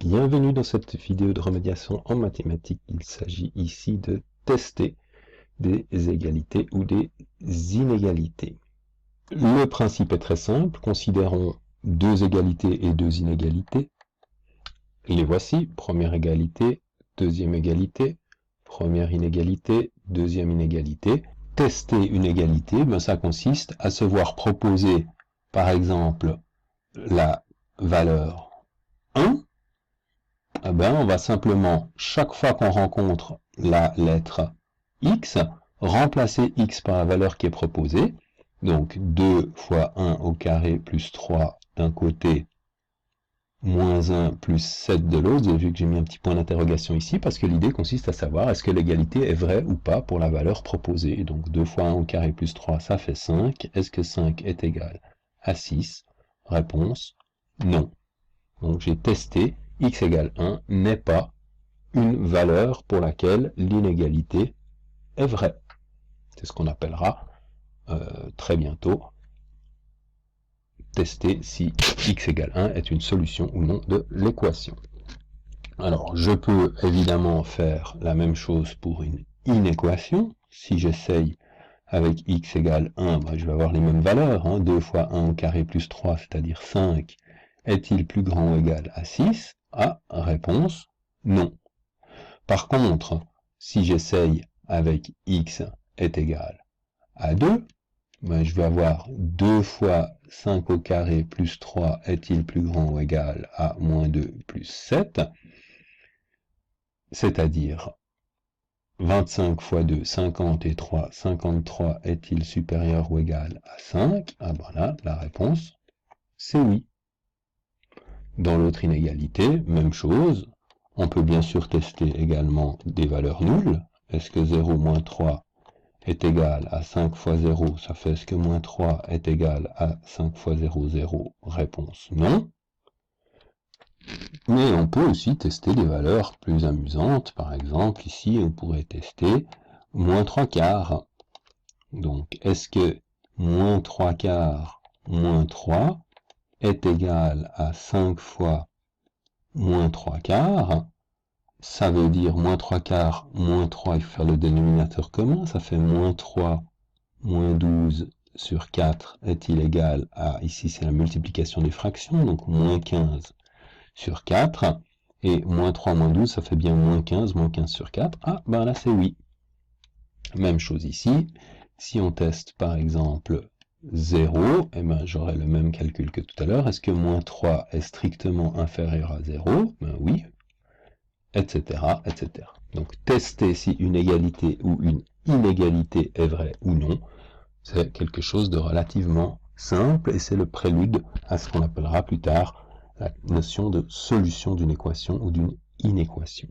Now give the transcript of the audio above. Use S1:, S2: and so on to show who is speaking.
S1: Bienvenue dans cette vidéo de remédiation en mathématiques. Il s'agit ici de tester des égalités ou des inégalités. Le principe est très simple. Considérons deux égalités et deux inégalités. Les voici. Première égalité, deuxième égalité, première inégalité, deuxième inégalité. Tester une égalité, ça consiste à se voir proposer, par exemple, la valeur 1. On va simplement, chaque fois qu'on rencontre la lettre x, remplacer x par la valeur qui est proposée. Donc 2 fois 1 au carré plus 3 d'un côté, moins 1 plus 7 de l'autre. Vous avez vu que j'ai mis un petit point d'interrogation ici, parce que l'idée consiste à savoir est-ce que l'égalité est vraie ou pas pour la valeur proposée. Donc 2 fois 1 au carré plus 3, ça fait 5. Est-ce que 5 est égal à 6? Réponse, non. Donc j'ai testé, x égale 1 n'est pas une valeur pour laquelle l'inégalité est vraie. C'est ce qu'on appellera très bientôt tester si x égale 1 est une solution ou non de l'équation. Alors je peux évidemment faire la même chose pour une inéquation. Si j'essaye avec x égale 1, je vais avoir les mêmes valeurs. 2 fois 1 au carré plus 3, c'est-à-dire 5, est-il plus grand ou égal à 6? Réponse, non. Par contre, si j'essaye avec x est égal à 2, je vais avoir 2 fois 5 au carré plus 3 est-il plus grand ou égal à moins 2 plus 7, c'est-à-dire 25 fois 2, 50 et 3, 53 est-il supérieur ou égal à 5? Là, la réponse, c'est oui. Dans l'autre inégalité, même chose. On peut bien sûr tester également des valeurs nulles. Est-ce que 0 moins 3 est égal à 5 fois 0? Ça fait est-ce que moins 3 est égal à 5 fois 0, 0? Réponse non. Mais on peut aussi tester des valeurs plus amusantes. Par exemple, ici, on pourrait tester moins 3 quarts. Donc, est-ce que moins 3 quarts moins 3 est égal à 5 fois moins 3 quarts? Ça veut dire moins 3 quarts, moins 3, il faut faire le dénominateur commun, ça fait moins 3, moins 12 sur 4 est-il égal à, ici c'est la multiplication des fractions, donc moins 15 sur 4, et moins 3, moins 12, ça fait bien moins 15 sur 4, là c'est oui. Même chose ici, si on teste par exemple 0, j'aurai le même calcul que tout à l'heure, est-ce que moins 3 est strictement inférieur à 0? Oui. Etc., etc. Donc, tester si une égalité ou une inégalité est vraie ou non, c'est quelque chose de relativement simple et c'est le prélude à ce qu'on appellera plus tard la notion de solution d'une équation ou d'une inéquation.